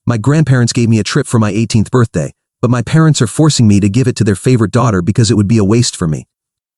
My grandparents gave me a trip for my 18th birthday, but my parents are forcing me to give it to their favorite daughter because it would be a waste for me.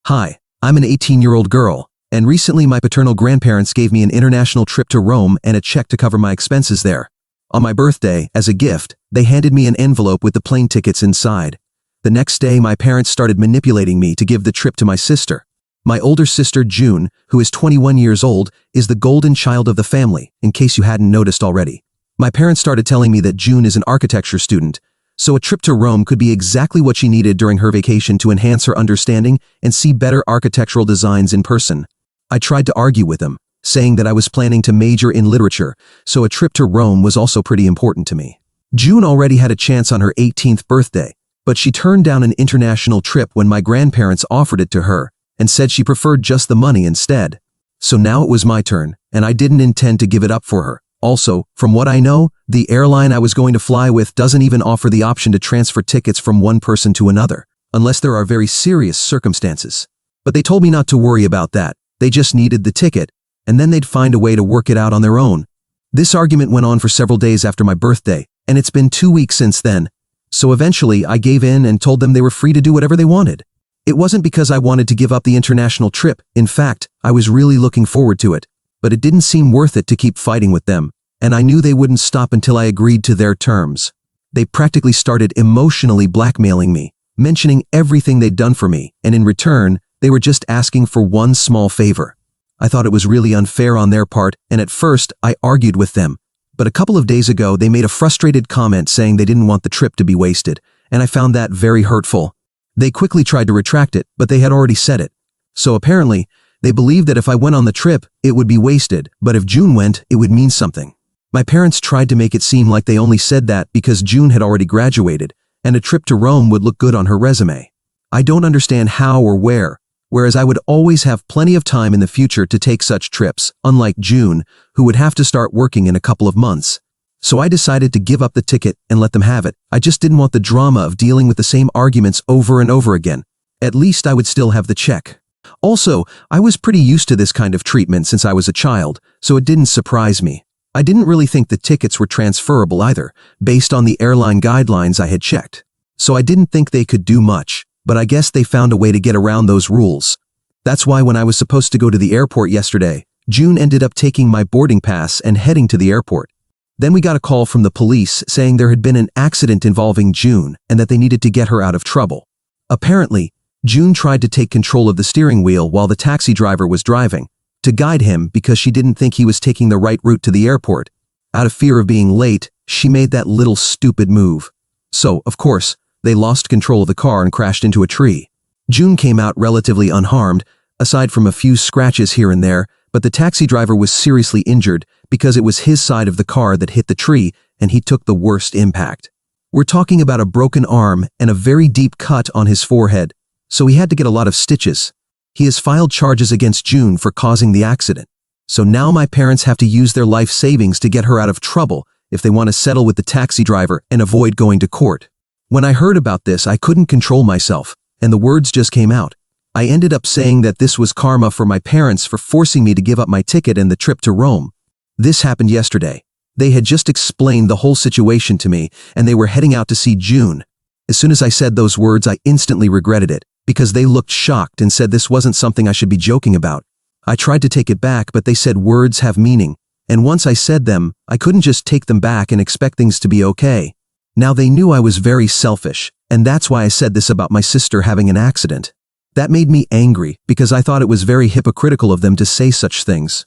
Hi, I'm an 18-year-old girl, and recently my paternal grandparents gave me an international trip to Rome and a check to cover my expenses there. On my birthday, as a gift, they handed me an envelope with the plane tickets inside. The next day, my parents started manipulating me to give the trip to my sister. My older sister, June, who is 21 years old, is the golden child of the family, in case you hadn't noticed already. My parents started telling me that June is an architecture student, so a trip to Rome could be exactly what she needed during her vacation to enhance her understanding and see better architectural designs in person. I tried to argue with them, saying that I was planning to major in literature, so a trip to Rome was also pretty important to me. June already had a chance on her 18th birthday, but she turned down an international trip when my grandparents offered it to her and said she preferred just the money instead. So now it was my turn, and I didn't intend to give it up for her. Also, from what I know, the airline I was going to fly with doesn't even offer the option to transfer tickets from one person to another, unless there are very serious circumstances. But they told me not to worry about that. They just needed the ticket, and then they'd find a way to work it out on their own. This argument went on for several days after my birthday, and it's been 2 weeks since then. So eventually, I gave in and told them they were free to do whatever they wanted. It wasn't because I wanted to give up the international trip. In fact, I was really looking forward to it. But it didn't seem worth it to keep fighting with them, and I knew they wouldn't stop until I agreed to their terms. They practically started emotionally blackmailing me, mentioning everything they'd done for me, and in return, they were just asking for one small favor. I thought it was really unfair on their part, and at first, I argued with them. But a couple of days ago, they made a frustrated comment saying they didn't want the trip to be wasted, and I found that very hurtful. They quickly tried to retract it, but they had already said it. So apparently, they believed that if I went on the trip, it would be wasted, but if June went, it would mean something. My parents tried to make it seem like they only said that because June had already graduated, and a trip to Rome would look good on her resume. I don't understand how or where, whereas I would always have plenty of time in the future to take such trips, unlike June, who would have to start working in a couple of months. So I decided to give up the ticket and let them have it. I just didn't want the drama of dealing with the same arguments over and over again. At least I would still have the check. Also, I was pretty used to this kind of treatment since I was a child, so it didn't surprise me. I didn't really think the tickets were transferable either, based on the airline guidelines I had checked. So I didn't think they could do much, but I guess they found a way to get around those rules. That's why when I was supposed to go to the airport yesterday, June ended up taking my boarding pass and heading to the airport. Then we got a call from the police saying there had been an accident involving June and that they needed to get her out of trouble. Apparently, June tried to take control of the steering wheel while the taxi driver was driving, to guide him because she didn't think he was taking the right route to the airport. Out of fear of being late, she made that little stupid move. So, of course, they lost control of the car and crashed into a tree. June came out relatively unharmed, aside from a few scratches here and there, but the taxi driver was seriously injured because it was his side of the car that hit the tree and he took the worst impact. We're talking about a broken arm and a very deep cut on his forehead, so he had to get a lot of stitches. He has filed charges against June for causing the accident. So now my parents have to use their life savings to get her out of trouble if they want to settle with the taxi driver and avoid going to court. When I heard about this, I couldn't control myself, and the words just came out. I ended up saying that this was karma for my parents for forcing me to give up my ticket and the trip to Rome. This happened yesterday. They had just explained the whole situation to me, and they were heading out to see June. As soon as I said those words, I instantly regretted it, because they looked shocked and said this wasn't something I should be joking about. I tried to take it back, but they said words have meaning, and once I said them, I couldn't just take them back and expect things to be okay. Now they knew I was very selfish, and that's why I said this about my sister having an accident. That made me angry because I thought it was very hypocritical of them to say such things.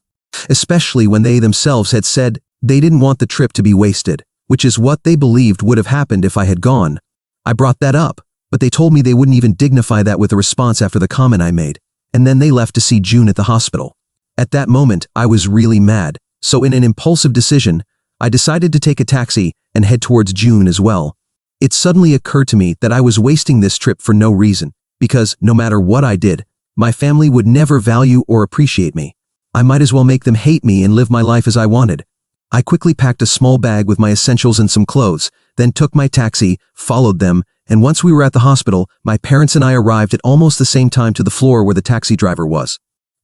Especially when they themselves had said they didn't want the trip to be wasted, which is what they believed would have happened if I had gone. I brought that up, but they told me they wouldn't even dignify that with a response after the comment I made, and then they left to see June at the hospital. At that moment, I was really mad, so in an impulsive decision, I decided to take a taxi and head towards June as well. It suddenly occurred to me that I was wasting this trip for no reason, because no matter what I did, my family would never value or appreciate me. I might as well make them hate me and live my life as I wanted. I quickly packed a small bag with my essentials and some clothes, then took my taxi, followed them, and once we were at the hospital, my parents and I arrived at almost the same time to the floor where the taxi driver was.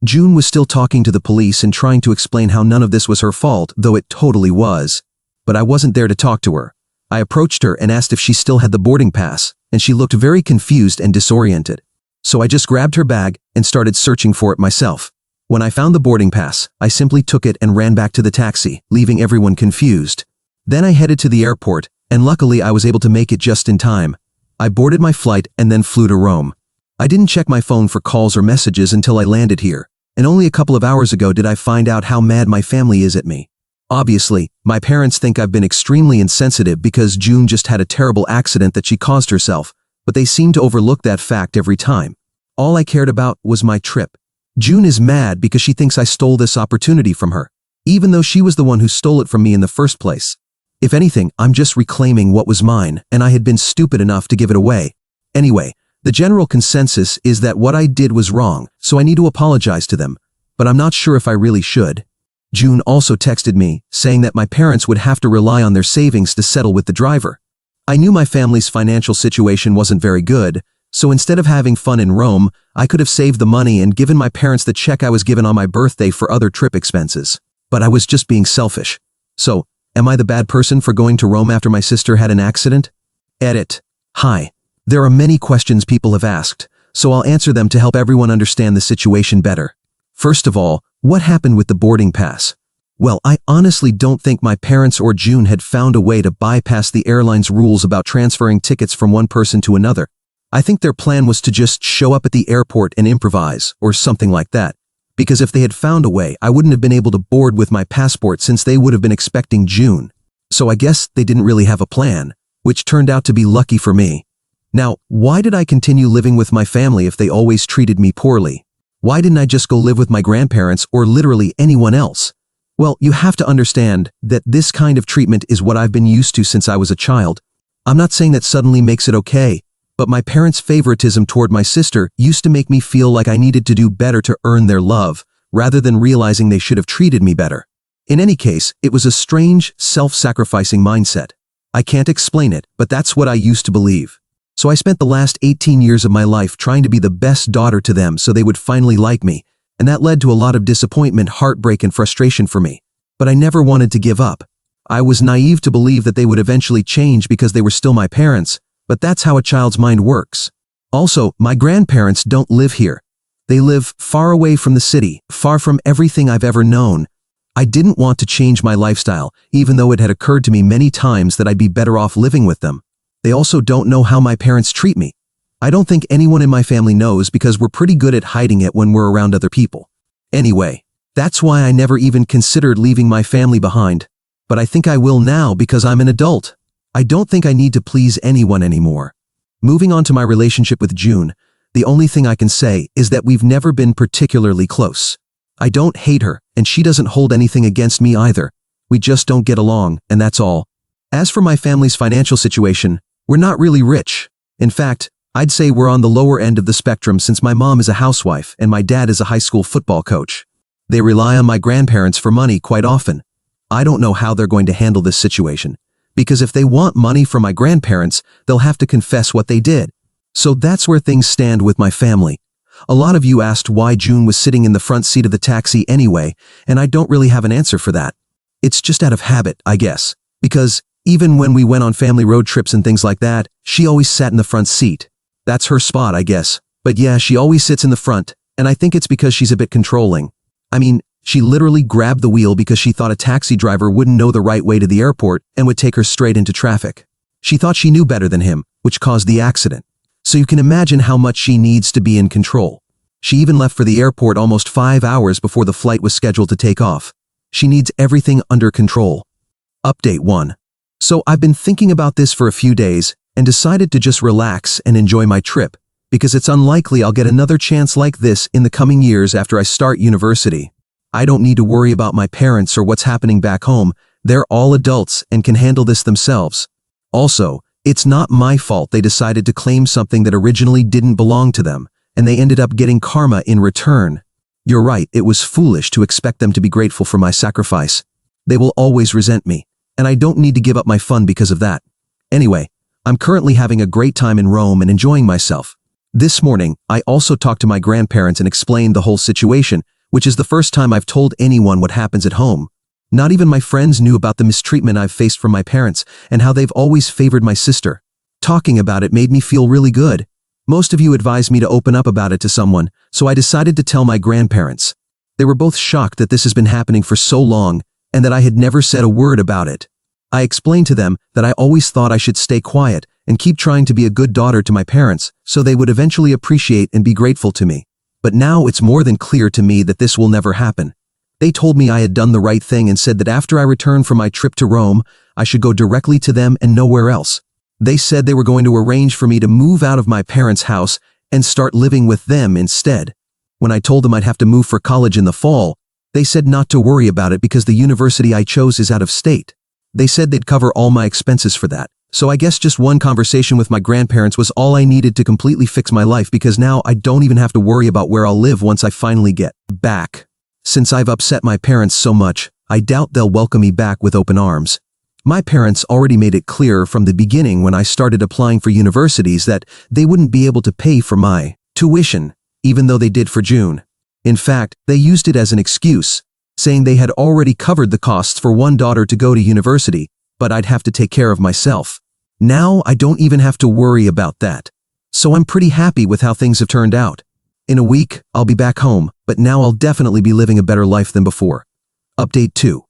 June was still talking to the police and trying to explain how none of this was her fault, though it totally was. but I wasn't there to talk to her. I approached her and asked if she still had the boarding pass, and she looked very confused and disoriented. So I just grabbed her bag and started searching for it myself. When I found the boarding pass, I simply took it and ran back to the taxi, leaving everyone confused. Then I headed to the airport, and luckily I was able to make it just in time. I boarded my flight and then flew to Rome. I didn't check my phone for calls or messages until I landed here, and only a couple of hours ago did I find out how mad my family is at me. Obviously, my parents think I've been extremely insensitive because June just had a terrible accident that she caused herself, but they seem to overlook that fact every time. All I cared about was my trip. June is mad because she thinks I stole this opportunity from her, even though she was the one who stole it from me in the first place. If anything, I'm just reclaiming what was mine, and I had been stupid enough to give it away. Anyway, the general consensus is that what I did was wrong, so I need to apologize to them, but I'm not sure if I really should. June also texted me, saying that my parents would have to rely on their savings to settle with the driver. I knew my family's financial situation wasn't very good, so instead of having fun in Rome, I could have saved the money and given my parents the check I was given on my birthday for other trip expenses. But I was just being selfish. So, am I the bad person for going to Rome after my sister had an accident? Edit. Hi. There are many questions people have asked, so I'll answer them to help everyone understand the situation better. First of all, what happened with the boarding pass? Well, I honestly don't think my parents or June had found a way to bypass the airline's rules about transferring tickets from one person to another. I think their plan was to just show up at the airport and improvise, or something like that. Because if they had found a way, I wouldn't have been able to board with my passport since they would have been expecting June. So I guess they didn't really have a plan, which turned out to be lucky for me. Now, why did I continue living with my family if they always treated me poorly? Why didn't I just go live with my grandparents or literally anyone else? Well, you have to understand that this kind of treatment is what I've been used to since I was a child. I'm not saying that suddenly makes it okay, but my parents' favoritism toward my sister used to make me feel like I needed to do better to earn their love, rather than realizing they should have treated me better. In any case, it was a strange, self-sacrificing mindset. I can't explain it, but that's what I used to believe. So I spent the last 18 years of my life trying to be the best daughter to them so they would finally like me, and that led to a lot of disappointment, heartbreak, and frustration for me. But I never wanted to give up. I was naive to believe that they would eventually change because they were still my parents, but that's how a child's mind works. Also, my grandparents don't live here. They live far away from the city, far from everything I've ever known. I didn't want to change my lifestyle, even though it had occurred to me many times that I'd be better off living with them. They also don't know how my parents treat me. I don't think anyone in my family knows because we're pretty good at hiding it when we're around other people. Anyway, that's why I never even considered leaving my family behind. But I think I will now because I'm an adult. I don't think I need to please anyone anymore. Moving on to my relationship with June, the only thing I can say is that we've never been particularly close. I don't hate her, and she doesn't hold anything against me either. We just don't get along, and that's all. As for my family's financial situation, we're not really rich. In fact, I'd say we're on the lower end of the spectrum since my mom is a housewife and my dad is a high school football coach. They rely on my grandparents for money quite often. I don't know how they're going to handle this situation, because if they want money from my grandparents, they'll have to confess what they did. So that's where things stand with my family. A lot of you asked why June was sitting in the front seat of the taxi anyway, and I don't really have an answer for that. It's just out of habit, I guess, because even when we went on family road trips and things like that, she always sat in the front seat. That's her spot, I guess. But yeah, she always sits in the front, and I think it's because she's a bit controlling. I mean, she literally grabbed the wheel because she thought a taxi driver wouldn't know the right way to the airport and would take her straight into traffic. She thought she knew better than him, which caused the accident. So you can imagine how much she needs to be in control. She even left for the airport almost 5 hours before the flight was scheduled to take off. She needs everything under control. Update 1. So I've been thinking about this for a few days and decided to just relax and enjoy my trip, because it's unlikely I'll get another chance like this in the coming years after I start university. I don't need to worry about my parents or what's happening back home. They're all adults and can handle this themselves. Also, it's not my fault they decided to claim something that originally didn't belong to them, and they ended up getting karma in return. You're right, it was foolish to expect them to be grateful for my sacrifice. They will always resent me, and I don't need to give up my fun because of that. Anyway, I'm currently having a great time in Rome and enjoying myself. This morning, I also talked to my grandparents and explained the whole situation, which is the first time I've told anyone what happens at home. Not even my friends knew about the mistreatment I've faced from my parents and how they've always favored my sister. Talking about it made me feel really good. Most of you advised me to open up about it to someone, so I decided to tell my grandparents. They were both shocked that this has been happening for so long and that I had never said a word about it. I explained to them that I always thought I should stay quiet and keep trying to be a good daughter to my parents so they would eventually appreciate and be grateful to me. But now it's more than clear to me that this will never happen. They told me I had done the right thing and said that after I returned from my trip to Rome, I should go directly to them and nowhere else. They said they were going to arrange for me to move out of my parents' house and start living with them instead. When I told them I'd have to move for college in the fall, they said not to worry about it because the university I chose is out of state. They said they'd cover all my expenses for that. So I guess just one conversation with my grandparents was all I needed to completely fix my life because now I don't even have to worry about where I'll live once I finally get back. Since I've upset my parents so much, I doubt they'll welcome me back with open arms. My parents already made it clear from the beginning when I started applying for universities that they wouldn't be able to pay for my tuition, even though they did for June. In fact, they used it as an excuse, saying they had already covered the costs for one daughter to go to university, but I'd have to take care of myself. Now I don't even have to worry about that. So I'm pretty happy with how things have turned out. In a week, I'll be back home, but now I'll definitely be living a better life than before. Update 2.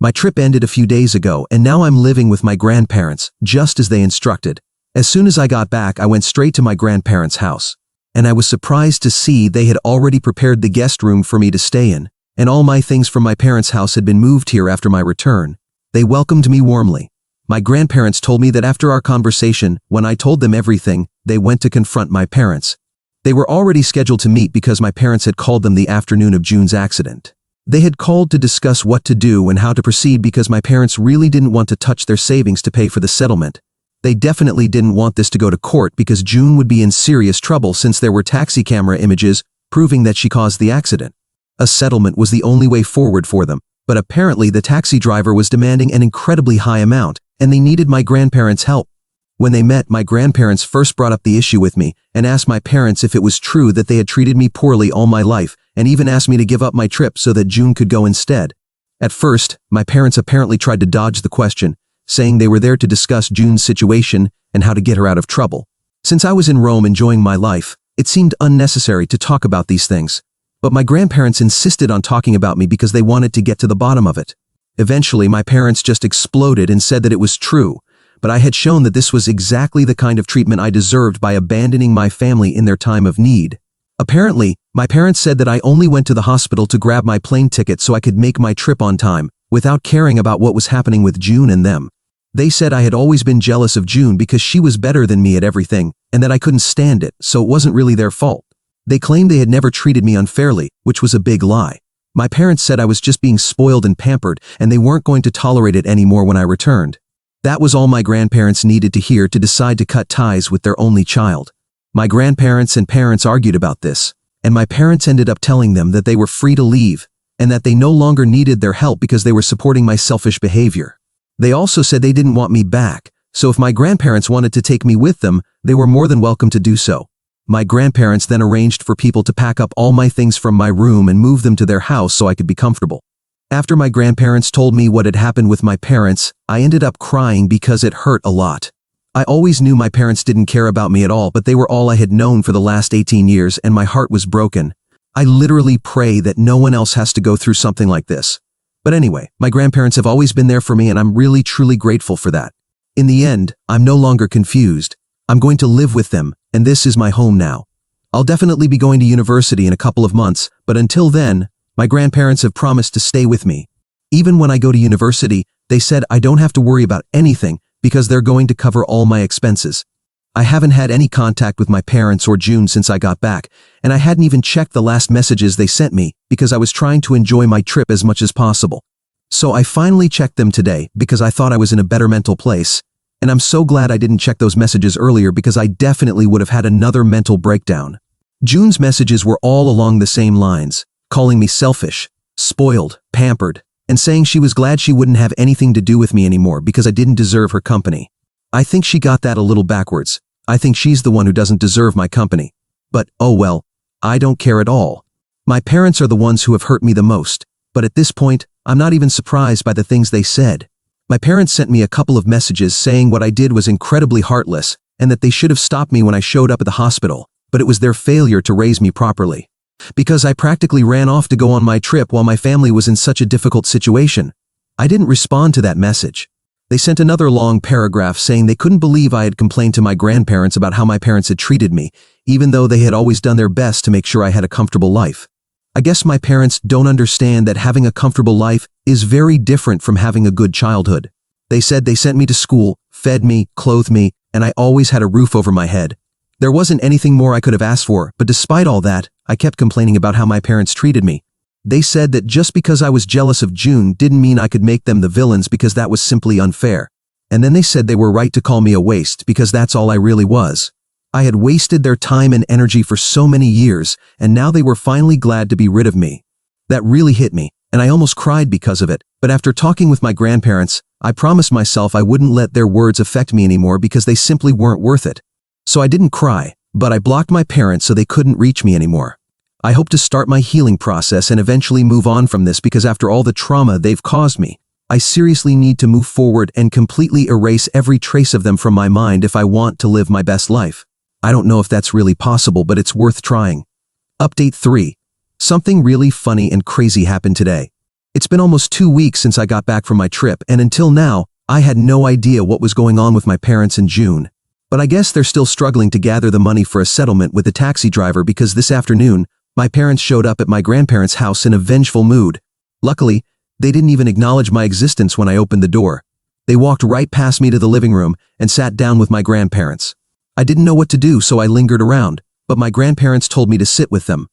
My trip ended a few days ago, and now I'm living with my grandparents, just as they instructed. As soon as I got back, I went straight to my grandparents' house. And I was surprised to see they had already prepared the guest room for me to stay in, and all my things from my parents' house had been moved here after my return. They welcomed me warmly. My grandparents told me that after our conversation, when I told them everything, they went to confront my parents. They were already scheduled to meet because my parents had called them the afternoon of June's accident. They had called to discuss what to do and how to proceed because my parents really didn't want to touch their savings to pay for the settlement. They definitely didn't want this to go to court because June would be in serious trouble since there were taxi camera images proving that she caused the accident. A settlement was the only way forward for them, but apparently the taxi driver was demanding an incredibly high amount, and they needed my grandparents' help. When they met, my grandparents first brought up the issue with me and asked my parents if it was true that they had treated me poorly all my life and even asked me to give up my trip so that June could go instead. At first, my parents apparently tried to dodge the question, saying they were there to discuss June's situation and how to get her out of trouble. Since I was in Rome enjoying my life, it seemed unnecessary to talk about these things. But my grandparents insisted on talking about me because they wanted to get to the bottom of it. Eventually, my parents just exploded and said that it was true, but I had shown that this was exactly the kind of treatment I deserved by abandoning my family in their time of need. Apparently, my parents said that I only went to the hospital to grab my plane ticket so I could make my trip on time, without caring about what was happening with June and them. They said I had always been jealous of June because she was better than me at everything, and that I couldn't stand it, so it wasn't really their fault. They claimed they had never treated me unfairly, which was a big lie. My parents said I was just being spoiled and pampered, and they weren't going to tolerate it anymore when I returned. That was all my grandparents needed to hear to decide to cut ties with their only child. My grandparents and parents argued about this, and my parents ended up telling them that they were free to leave, and that they no longer needed their help because they were supporting my selfish behavior. They also said they didn't want me back, so if my grandparents wanted to take me with them, they were more than welcome to do so. My grandparents then arranged for people to pack up all my things from my room and move them to their house so I could be comfortable. After my grandparents told me what had happened with my parents, I ended up crying because it hurt a lot. I always knew my parents didn't care about me at all, but they were all I had known for the last 18 years and my heart was broken. I literally pray that no one else has to go through something like this. But anyway, my grandparents have always been there for me and I'm really truly grateful for that. In the end, I'm no longer confused. I'm going to live with them, and this is my home now. I'll definitely be going to university in a couple of months, but until then, my grandparents have promised to stay with me. Even when I go to university, they said I don't have to worry about anything because they're going to cover all my expenses. I haven't had any contact with my parents or June since I got back, and I hadn't even checked the last messages they sent me because I was trying to enjoy my trip as much as possible. So I finally checked them today because I thought I was in a better mental place, and I'm so glad I didn't check those messages earlier because I definitely would have had another mental breakdown. June's messages were all along the same lines, calling me selfish, spoiled, pampered, and saying she was glad she wouldn't have anything to do with me anymore because I didn't deserve her company. I think she got that a little backwards. I think she's the one who doesn't deserve my company. But, oh well, I don't care at all. My parents are the ones who have hurt me the most, but at this point, I'm not even surprised by the things they said. My parents sent me a couple of messages saying what I did was incredibly heartless and that they should have stopped me when I showed up at the hospital, but it was their failure to raise me properly. Because I practically ran off to go on my trip while my family was in such a difficult situation. I didn't respond to that message. They sent another long paragraph saying they couldn't believe I had complained to my grandparents about how my parents had treated me, even though they had always done their best to make sure I had a comfortable life. I guess my parents don't understand that having a comfortable life is very different from having a good childhood. They said they sent me to school, fed me, clothed me, and I always had a roof over my head. There wasn't anything more I could have asked for, but despite all that, I kept complaining about how my parents treated me. They said that just because I was jealous of June didn't mean I could make them the villains because that was simply unfair. And then they said they were right to call me a waste because that's all I really was. I had wasted their time and energy for so many years, and now they were finally glad to be rid of me. That really hit me, and I almost cried because of it, but after talking with my grandparents, I promised myself I wouldn't let their words affect me anymore because they simply weren't worth it. So I didn't cry, but I blocked my parents so they couldn't reach me anymore. I hope to start my healing process and eventually move on from this because after all the trauma they've caused me, I seriously need to move forward and completely erase every trace of them from my mind if I want to live my best life. I don't know if that's really possible, but it's worth trying. Update 3. Something really funny and crazy happened today. It's been almost 2 weeks since I got back from my trip, and until now, I had no idea what was going on with my parents in June. But I guess they're still struggling to gather the money for a settlement with the taxi driver because this afternoon, my parents showed up at my grandparents' house in a vengeful mood. Luckily, they didn't even acknowledge my existence when I opened the door. They walked right past me to the living room and sat down with my grandparents. I didn't know what to do, so I lingered around, but my grandparents told me to sit with them.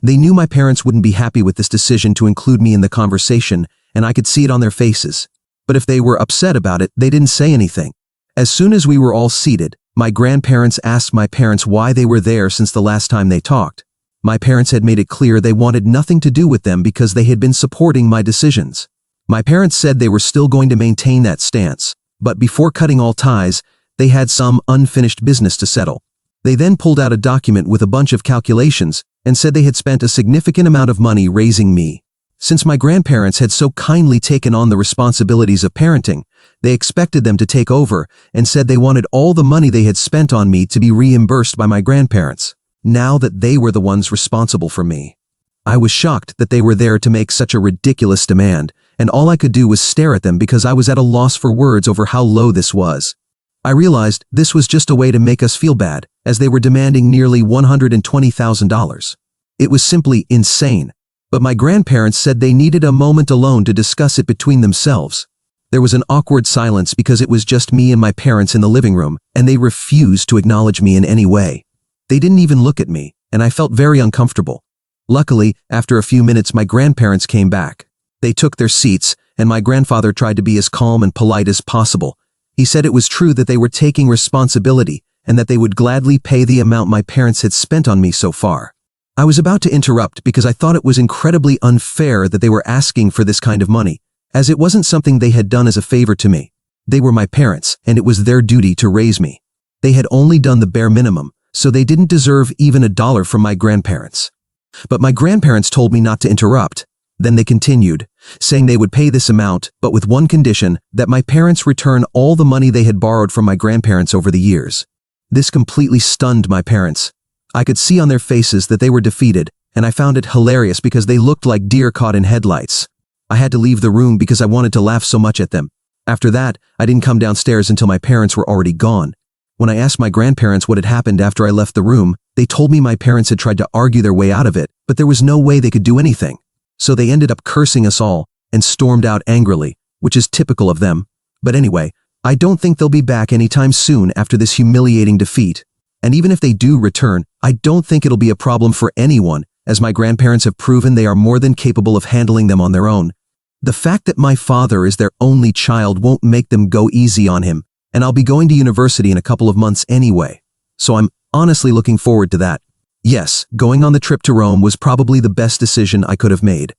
They knew my parents wouldn't be happy with this decision to include me in the conversation, and I could see it on their faces. But if they were upset about it, they didn't say anything. As soon as we were all seated, my grandparents asked my parents why they were there since the last time they talked. My parents had made it clear they wanted nothing to do with them because they had been supporting my decisions. My parents said they were still going to maintain that stance, but before cutting all ties, they had some unfinished business to settle. They then pulled out a document with a bunch of calculations and said they had spent a significant amount of money raising me. Since my grandparents had so kindly taken on the responsibilities of parenting, they expected them to take over and said they wanted all the money they had spent on me to be reimbursed by my grandparents, now that they were the ones responsible for me. I was shocked that they were there to make such a ridiculous demand, and all I could do was stare at them because I was at a loss for words over how low this was. I realized this was just a way to make us feel bad, as they were demanding nearly $120,000. It was simply insane, but my grandparents said they needed a moment alone to discuss it between themselves. There was an awkward silence because it was just me and my parents in the living room, and they refused to acknowledge me in any way. They didn't even look at me, and I felt very uncomfortable. Luckily, after a few minutes, my grandparents came back. They took their seats, and my grandfather tried to be as calm and polite as possible. He said it was true that they were taking responsibility and that they would gladly pay the amount my parents had spent on me so far. I was about to interrupt because I thought it was incredibly unfair that they were asking for this kind of money, as it wasn't something they had done as a favor to me. They were my parents, and it was their duty to raise me. They had only done the bare minimum, so they didn't deserve even $1 from my grandparents. But my grandparents told me not to interrupt. Then they continued, saying they would pay this amount, but with one condition, that my parents return all the money they had borrowed from my grandparents over the years. This completely stunned my parents. I could see on their faces that they were defeated, and I found it hilarious because they looked like deer caught in headlights. I had to leave the room because I wanted to laugh so much at them. After that, I didn't come downstairs until my parents were already gone. When I asked my grandparents what had happened after I left the room, they told me my parents had tried to argue their way out of it, but there was no way they could do anything. So they ended up cursing us all and stormed out angrily, which is typical of them. But anyway, I don't think they'll be back anytime soon after this humiliating defeat. And even if they do return, I don't think it'll be a problem for anyone, as my grandparents have proven they are more than capable of handling them on their own. The fact that my father is their only child won't make them go easy on him, and I'll be going to university in a couple of months anyway. So I'm honestly looking forward to that. Yes, going on the trip to Rome was probably the best decision I could have made.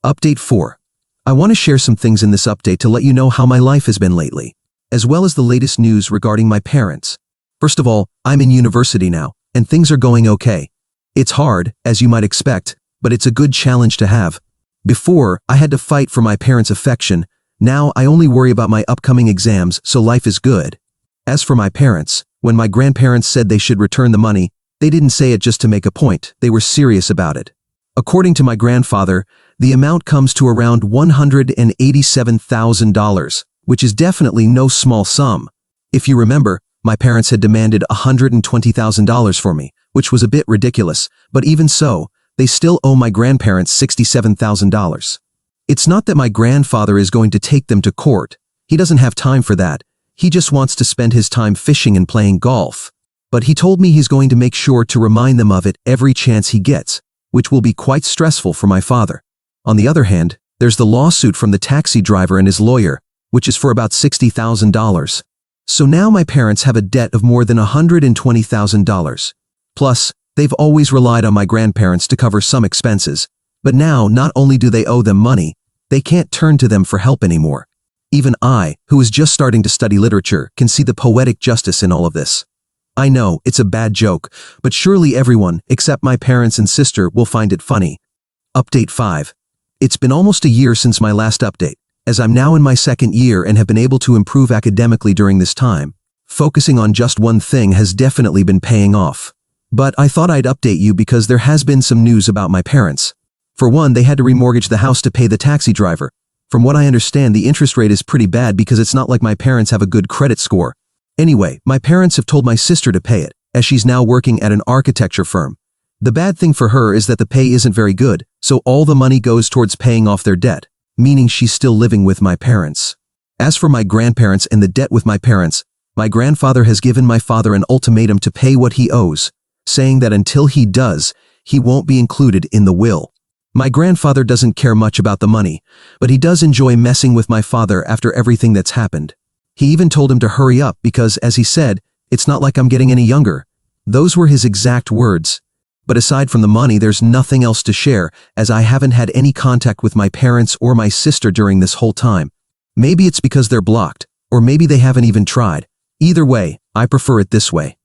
Update 4. I want to share some things in this update to let you know how my life has been lately, as well as the latest news regarding my parents. First of all, I'm in university now, and things are going okay. It's hard, as you might expect, but it's a good challenge to have. Before, I had to fight for my parents' affection. Now I only worry about my upcoming exams, so life is good. As for my parents, when my grandparents said they should return the money, they didn't say it just to make a point, they were serious about it. According to my grandfather, the amount comes to around $187,000, which is definitely no small sum. If you remember, my parents had demanded $120,000 for me, which was a bit ridiculous, but even so, they still owe my grandparents $67,000. It's not that my grandfather is going to take them to court. He doesn't have time for that. He just wants to spend his time fishing and playing golf. But he told me he's going to make sure to remind them of it every chance he gets, which will be quite stressful for my father. On the other hand, there's the lawsuit from the taxi driver and his lawyer, which is for about $60,000. So now my parents have a debt of more than $120,000. Plus, they've always relied on my grandparents to cover some expenses, but now not only do they owe them money, they can't turn to them for help anymore. Even I, who is just starting to study literature, can see the poetic justice in all of this. I know, it's a bad joke, but surely everyone, except my parents and sister, will find it funny. Update 5. It's been almost a year since my last update, as I'm now in my second year and have been able to improve academically during this time. Focusing on just one thing has definitely been paying off. But I thought I'd update you because there has been some news about my parents. For one, they had to remortgage the house to pay the taxi driver. From what I understand, the interest rate is pretty bad because it's not like my parents have a good credit score. Anyway, my parents have told my sister to pay it, as she's now working at an architecture firm. The bad thing for her is that the pay isn't very good, so all the money goes towards paying off their debt, meaning she's still living with my parents. As for my grandparents and the debt with my parents, my grandfather has given my father an ultimatum to pay what he owes, saying that until he does, he won't be included in the will. My grandfather doesn't care much about the money, but he does enjoy messing with my father after everything that's happened. He even told him to hurry up because, as he said, it's not like I'm getting any younger. Those were his exact words. But aside from the money, there's nothing else to share, as I haven't had any contact with my parents or my sister during this whole time. Maybe it's because they're blocked, or maybe they haven't even tried. Either way, I prefer it this way.